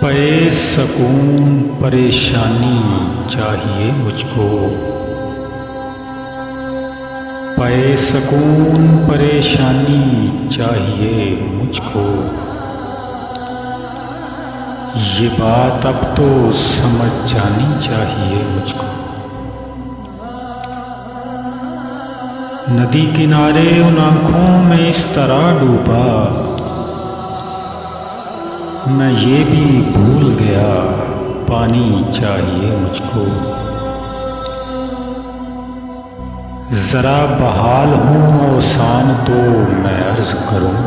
पे सकून परेशानी चाहिए मुझको, पे सकून परेशानी चाहिए मुझको। ये बात अब तो समझ जानी चाहिए मुझको। नदी किनारे उन आँखों में इस तरह डूबा, मैं ये भी भूल गया पानी चाहिए मुझको। जरा बहाल हूँ औसान तो मैं अर्ज करूँ,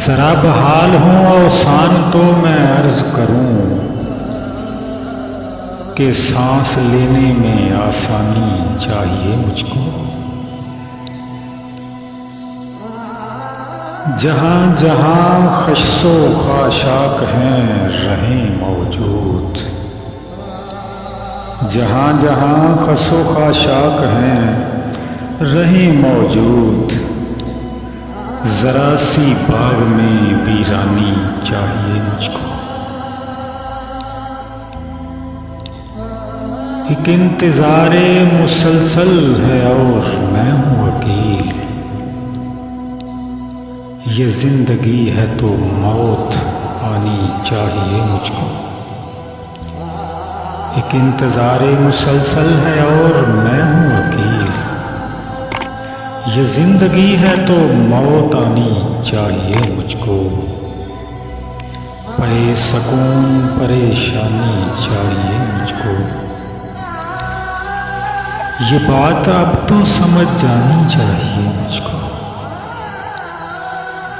जरा बहाल हूँ औसान तो मैं अर्ज करूँ कि सांस लेने में आसानी चाहिए मुझको। जहाँ जहाँ खशो खाशाक हैं रहें मौजूद, जहाँ जहाँ खशो खाशाक हैं रहें मौजूद। जरा सी बाग में वीरानी चाहिए मुझको। एक इंतज़ारे मुसलसल है और मैं हूँ वकील। ये जिंदगी है तो मौत आनी चाहिए मुझको। एक इंतज़ारे मुसलसल है और मैं हूँ वकील। ये जिंदगी है तो मौत आनी चाहिए मुझको। पे सकून परेशानी चाहिए मुझको। ये बात अब तो समझ जानी चाहिए मुझको।